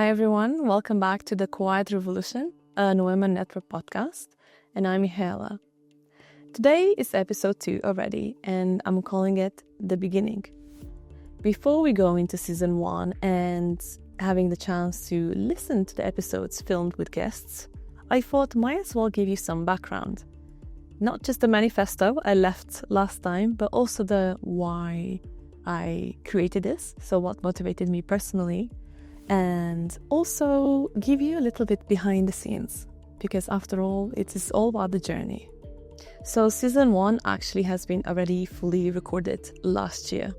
Hi everyone, welcome back to the Quiet Revolution, a NOEMA Network podcast, and I'm Mihaela. Today is episode 2 already, and I'm calling it The Beginning. Before we go into season 1 and having the chance to listen to the episodes filmed with guests, I thought might as well give you some background. Not just the manifesto I left last time, but also the why I created this, so what motivated me personally, and also give you a little bit behind the scenes, because after all, it is all about the journey. So season 1 actually has been already fully recorded last year.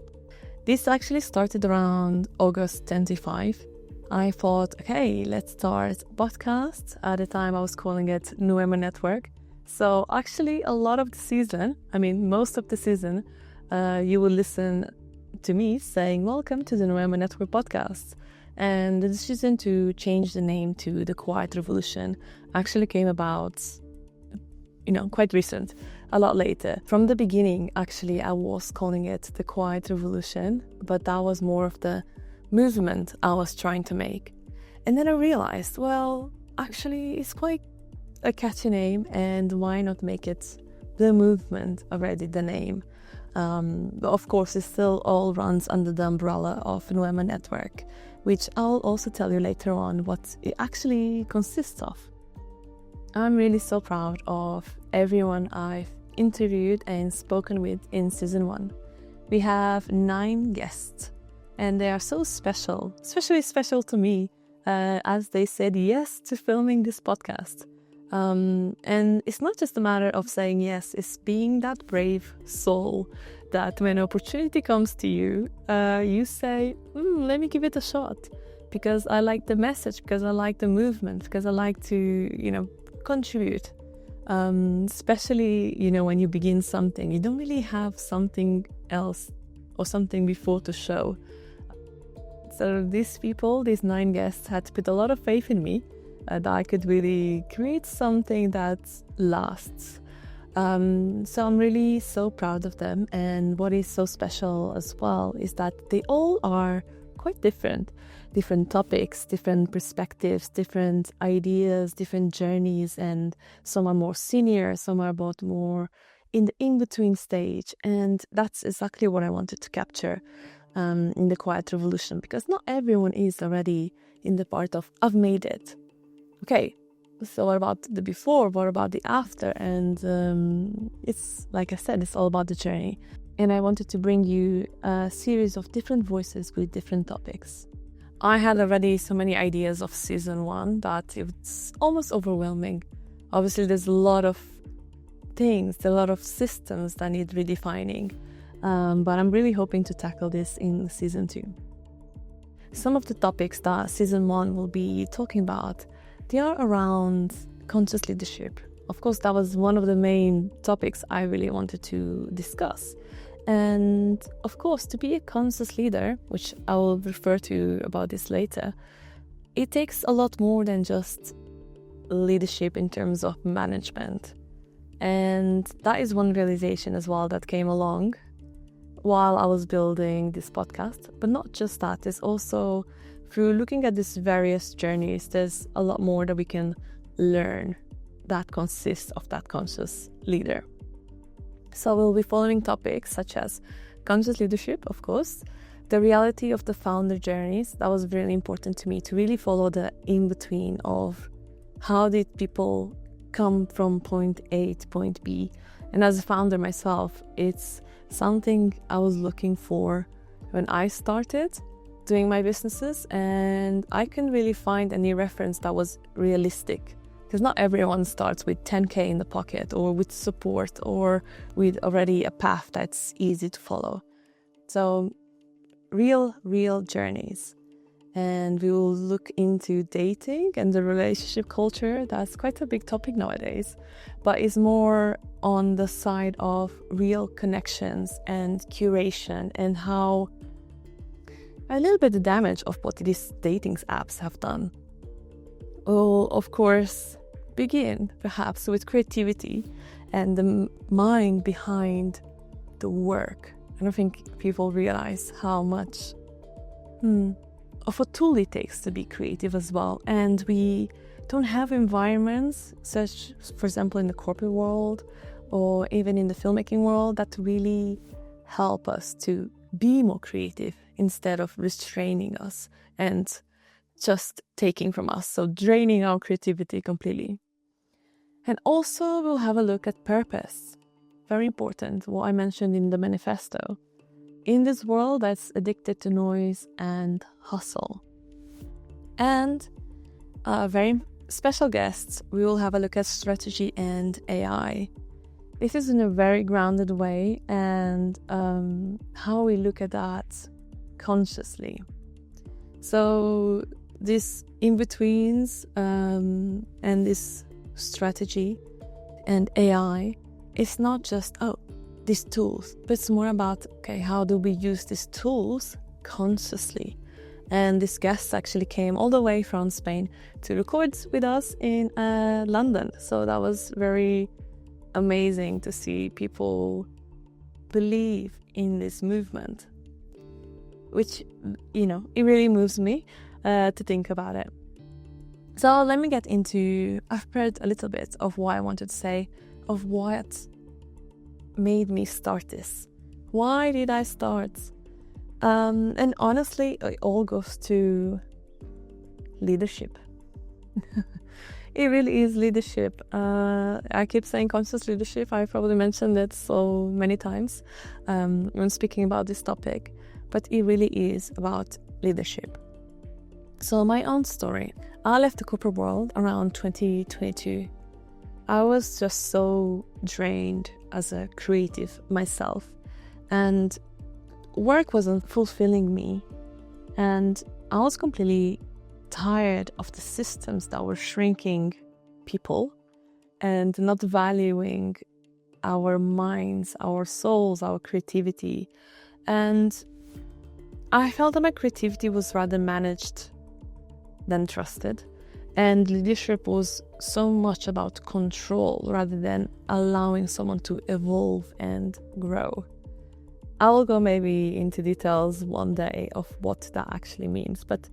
This actually started around August 25. I thought, okay, let's start a podcast. At the time I was calling it NOEMA Network. So actually a lot of the season, most of the season, you will listen to me saying, welcome to the NOEMA Network podcast. And the decision to change the name to The Quiet Revolution actually came about, quite recent, a lot later. From the beginning, actually, I was calling it The Quiet Revolution, but that was more of the movement I was trying to make. And then I realized, well, actually, it's quite a catchy name, and why not make it the movement already, the name? But of course, it still all runs under the umbrella of NOEMA Network, which I'll also tell you later on what it actually consists of. I'm really so proud of everyone I've interviewed and spoken with in season 1. We have 9 guests, and they are so special, especially special to me, as they said yes to filming this podcast. And it's not just a matter of saying yes, it's being that brave soul that when opportunity comes to you, you say, let me give it a shot, because I like the message, because I like the movement, because I like to, contribute. Especially, when you begin something, you don't really have something else or something before to show. So these 9 guests had to put a lot of faith in me, that I could really create something that lasts. So I'm really so proud of them. And what is so special as well is that they all are quite different topics, different perspectives, different ideas, different journeys. And some are more senior, some are about more in the in-between stage. And that's exactly what I wanted to capture in the Quiet Revolution, because not everyone is already in the part of, I've made it. Okay, so what about the before? What about the after? And it's, like I said, it's all about the journey. And I wanted to bring you a series of different voices with different topics. I had already so many ideas of season 1 that it's almost overwhelming. Obviously, there's a lot of things, a lot of systems that need redefining. But I'm really hoping to tackle this in season 2. Some of the topics that season 1 will be talking about, they are around conscious leadership. Of course, that was one of the main topics I really wanted to discuss. And of course, to be a conscious leader, which I will refer to about this later, it takes a lot more than just leadership in terms of management. And that is one realization as well that came along while I was building this podcast. But not just that, there's also, through looking at these various journeys, there's a lot more that we can learn that consists of that conscious leader. So we'll be following topics such as conscious leadership, of course, the reality of the founder journeys. That was really important to me, to really follow the in-between of how did people come from point A to point B. And as a founder myself, it's something I was looking for when I started doing my businesses, and I couldn't really find any reference that was realistic, because not everyone starts with 10k in the pocket or with support or with already a path that's easy to follow. So real journeys. And we will look into dating and the relationship culture. That's quite a big topic nowadays, but it's more on the side of real connections and curation, and how a little bit the damage of what these dating apps have done. We'll, of course, begin perhaps with creativity and the mind behind the work. I don't think people realize how much of a tool it takes to be creative as well. And we don't have environments such, for example, in the corporate world or even in the filmmaking world, that really help us to be more creative instead of restraining us and just taking from us, so draining our creativity completely. And also we'll have a look at purpose. Very important, what I mentioned in the manifesto. In this world that's addicted to noise and hustle. And very special guests, we will have a look at strategy and AI. This is in a very grounded way, and how we look at that consciously. So this in-betweens and this strategy and AI, it's not just, these tools, but it's more about, okay, how do we use these tools consciously? And this guest actually came all the way from Spain to record with us in London. So that was very amazing to see people believe in this movement, which, it really moves me to think about it. So let me get into, I've prepared a little bit of what I wanted to say, of what made me start this. Why did I start? And honestly, it all goes to leadership. It really is leadership. I keep saying conscious leadership. I probably mentioned it so many times when speaking about this topic, but it really is about leadership. So my own story. I left the corporate world around 2022. I was just so drained as a creative myself, and work wasn't fulfilling me, and I was completely tired of the systems that were shrinking people and not valuing our minds, our souls, our creativity. And I felt that my creativity was rather managed than trusted, and leadership was so much about control rather than allowing someone to evolve and grow. I will go maybe into details one day of what that actually means, but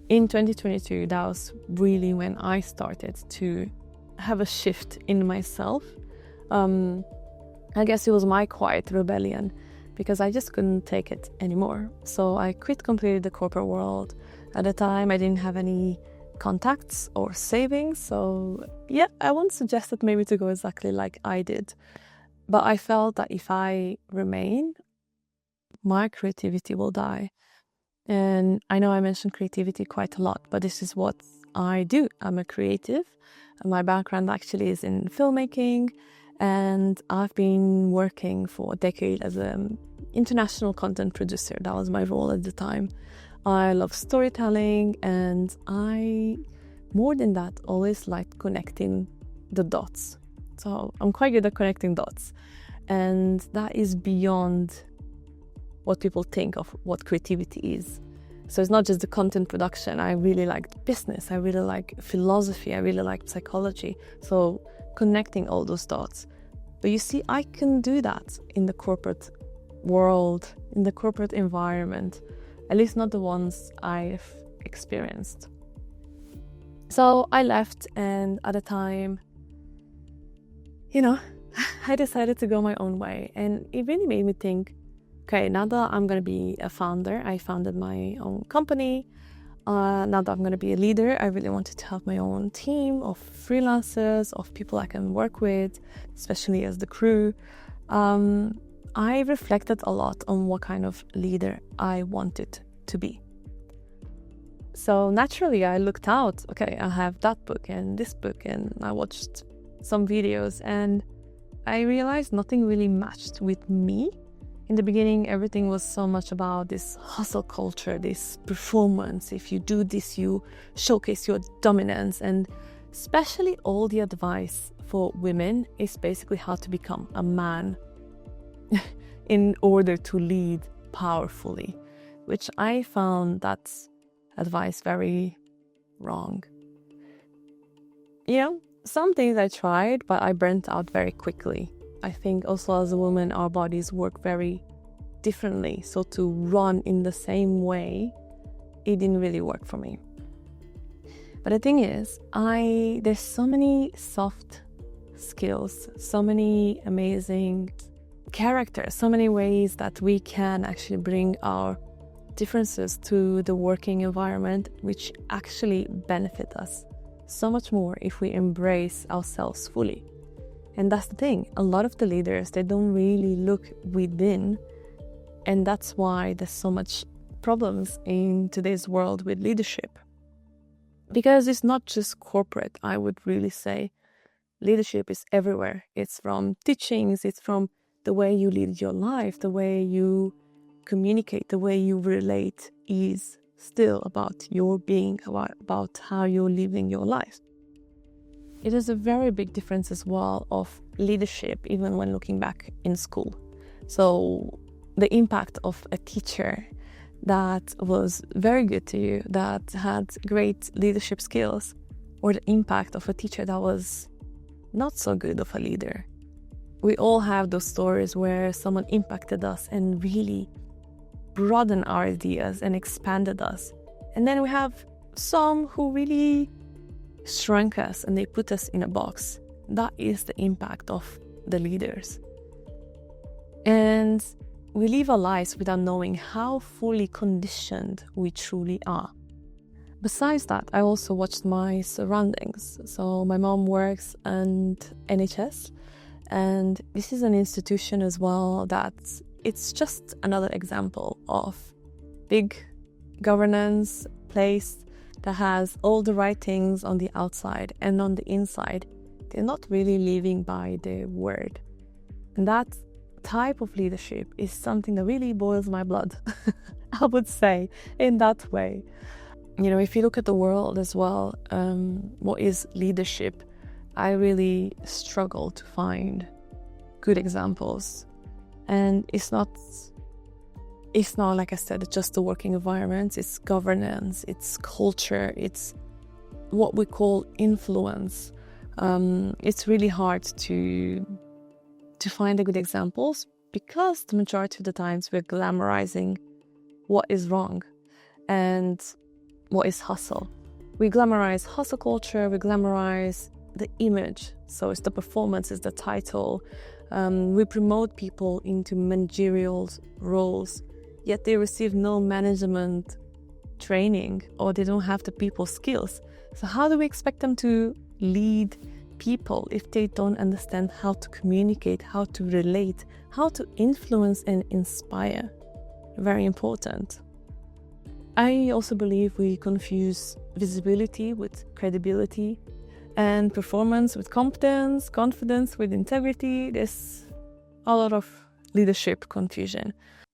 in 2022, that was really when I started to have a shift in myself. I guess it was my quiet rebellion, because I just couldn't take it anymore. So I quit completely the corporate world. At the time, I didn't have any contacts or savings. So yeah, I won't suggest that maybe to go exactly like I did. But I felt that if I remain, my creativity will die. And I know I mentioned creativity quite a lot, but this is what I do. I'm a creative. My background actually is in filmmaking, and I've been working for a decade as an international content producer. That was my role at the time. I love storytelling, and I, more than that, always like connecting the dots. So I'm quite good at connecting dots, and that is beyond what people think of what creativity is. So it's not just the content production. I really like business. I really like philosophy. I really like psychology. So connecting all those dots. But you see, I can do that in the corporate world, in the corporate environment, at least not the ones I've experienced. So I left, and at the time, I decided to go my own way. And it really made me think, okay, now that I'm going to be a founder, I founded my own company. Now that I'm going to be a leader, I really wanted to have my own team of freelancers, of people I can work with, especially as the crew. I reflected a lot on what kind of leader I wanted to be. So naturally, I looked out, okay, I have that book and this book, and I watched some videos, and I realized nothing really matched with me. In the beginning, everything was so much about this hustle culture, this performance. If you do this, you showcase your dominance. And especially all the advice for women is basically how to become a man in order to lead powerfully, which I found that advice very wrong. Some things I tried, but I burnt out very quickly. I think also as a woman, our bodies work very differently. So to run in the same way it didn't really work for me. But the thing is, there's so many soft skills, so many amazing characters, so many ways that we can actually bring our differences to the working environment, which actually benefit us so much more if we embrace ourselves fully. And that's the thing, a lot of the leaders, they don't really look within, and that's why there's so much problems in today's world with leadership. Because it's not just corporate, I would really say. Leadership is everywhere. It's from teachings, it's from the way you lead your life, the way you communicate, the way you relate is still about your being, about how you're living your life. It is a very big difference as well of leadership, even when looking back in school. So the impact of a teacher that was very good to you, that had great leadership skills, or the impact of a teacher that was not so good of a leader. We all have those stories where someone impacted us and really broadened our ideas and expanded us. And then we have some who really shrunk us and they put us in a box. That is the impact of the leaders. And we live our lives without knowing how fully conditioned we truly are. Besides that, I also watched my surroundings. So my mom works at NHS, and this is an institution as well that it's just another example of big governance place that has all the right things on the outside, and on the inside, they're not really living by their word. And that type of leadership is something that really boils my blood, I would say, in that way. You know, if you look at the world as well, what is leadership? I really struggle to find good examples. And it's not, like I said, just the working environment, it's governance, it's culture, it's what we call influence. It's really hard to find the good examples, because the majority of the times we're glamorizing what is wrong and what is hustle. We glamorize hustle culture, we glamorize the image, so it's the performance, it's the title. We promote people into managerial roles, yet they receive no management training, or they don't have the people skills. So how do we expect them to lead people if they don't understand how to communicate, how to relate, how to influence and inspire? Very important. I also believe we confuse visibility with credibility, and performance with competence, confidence with integrity. There's a lot of leadership confusion.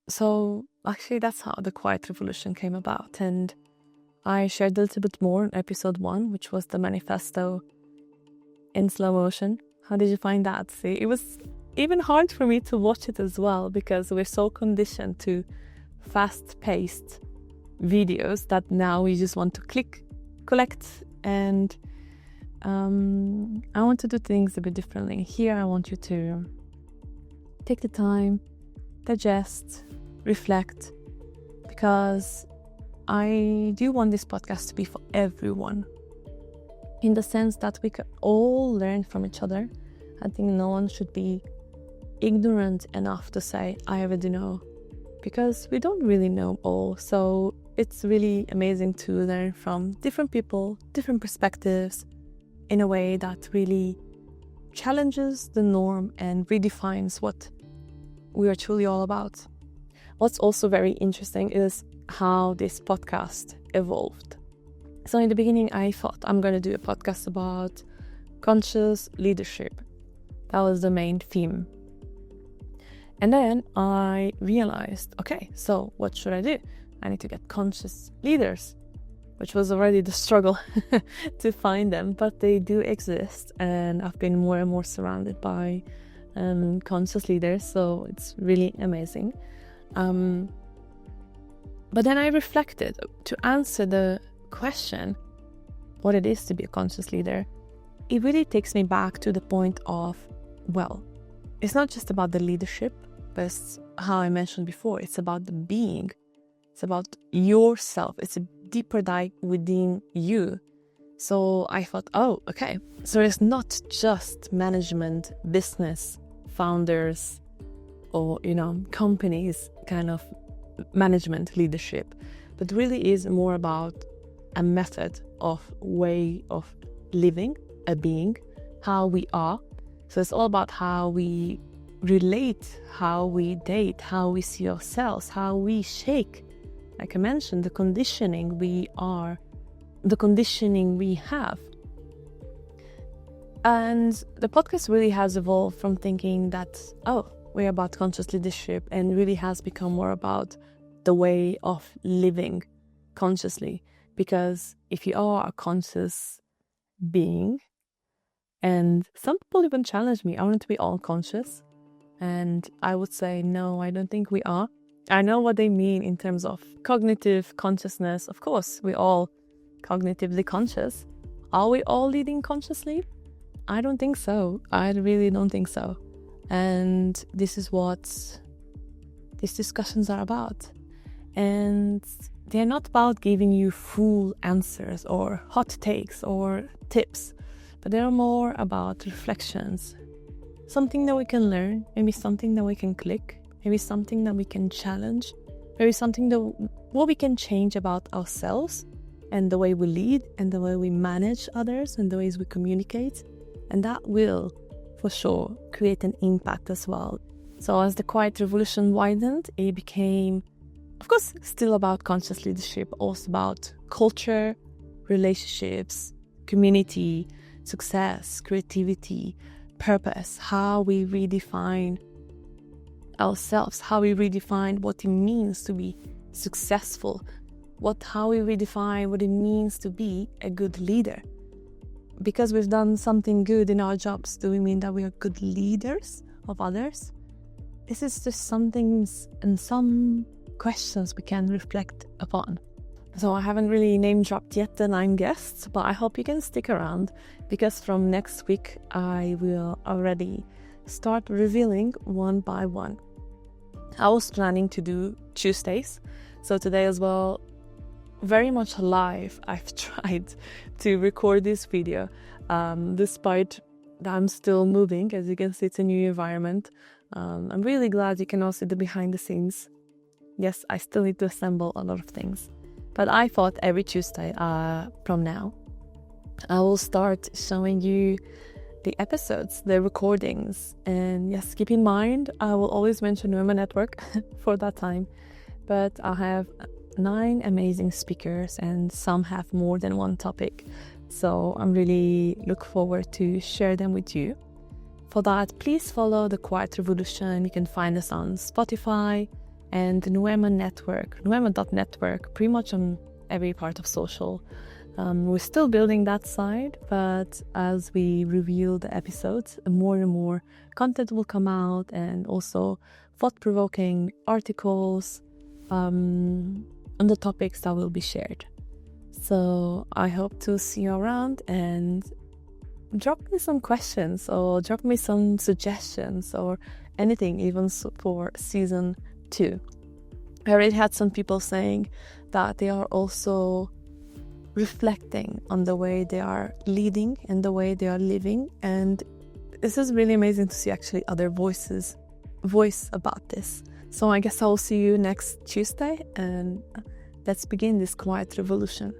So actually that's how the Quiet Revolution came about, and I shared a little bit more in episode 1, which was the manifesto in slow motion. How did you find that? See, it was even hard for me to watch it as well, because we're so conditioned to fast-paced videos that now we just want to collect, and I want to do things a bit differently. Here I want you to take the time, digest, reflect, because I do want this podcast to be for everyone, in the sense that we can all learn from each other. I think no one should be ignorant enough to say, I already know, because we don't really know all. So it's really amazing to learn from different people, different perspectives, in a way that really challenges the norm and redefines what we are truly all about. What's also very interesting is how this podcast evolved. So in the beginning, I thought I'm going to do a podcast about conscious leadership. That was the main theme. And then I realized, okay, so what should I do? I need to get conscious leaders, which was already the struggle to find them, but they do exist. And I've been more and more surrounded by conscious leaders, so it's really amazing. But then I reflected to answer the question, what it is to be a conscious leader. It really takes me back to the point of, well, it's not just about the leadership, but it's how I mentioned before, it's about the being. It's about yourself. It's deeper dive within you. So I thought, oh, okay, so it's not just management, business, founders, or, companies kind of management leadership, but really is more about a method of way of living, a being, how we are. So it's all about how we relate, how we date, how we see ourselves, how we shake. Like I mentioned, the conditioning we are, the conditioning we have. And the podcast really has evolved from thinking that, we're about conscious leadership, and really has become more about the way of living consciously. Because if you are a conscious being, and some people even challenge me, aren't we all conscious? And I would say, no, I don't think we are. I know what they mean in terms of cognitive consciousness. Of course, we're all cognitively conscious. Are we all leading consciously? I don't think so. I really don't think so. And this is what these discussions are about. And they're not about giving you full answers or hot takes or tips, but they're more about reflections. Something that we can learn, maybe something that we can click, maybe something that we can challenge, maybe something that what we can change about ourselves and the way we lead and the way we manage others and the ways we communicate. And that will, for sure, create an impact as well. So as the Quiet Revolution widened, it became, of course, still about conscious leadership, also about culture, relationships, community, success, creativity, purpose, how we redefine ourselves, how we redefine what it means to be successful, how we redefine what it means to be a good leader. Because we've done something good in our jobs, do we mean that we are good leaders of others? This is just some things and some questions we can reflect upon. So I haven't really name dropped yet the 9 guests, but I hope you can stick around, because from next week I will already start revealing one by one. I was planning to do Tuesdays, so today as well, very much live, I've tried to record this video, despite that I'm still moving. As you can see, it's a new environment. I'm really glad you can all see the behind the scenes. Yes, I still need to assemble a lot of things. But I thought every Tuesday from now, I will start showing you the episodes, the recordings. And yes, keep in mind, I will always mention NOEMA Network for that time. But I have 9 amazing speakers, and some have more than one topic. So I'm really look forward to share them with you. For that, please follow The Quiet Revolution. You can find us on Spotify and the NOEMA Network, NOEMA.network, pretty much on every part of social. We're still building that side, but as we reveal the episodes, more and more content will come out, and also thought-provoking articles on the topics that will be shared. So I hope to see you around, and drop me some questions or drop me some suggestions or anything, even for season 2. I already had some people saying that they are also reflecting on the way they are leading and the way they are living, and this is really amazing to see actually other voice about this. So I guess I'll see you next Tuesday, and let's begin this quiet revolution.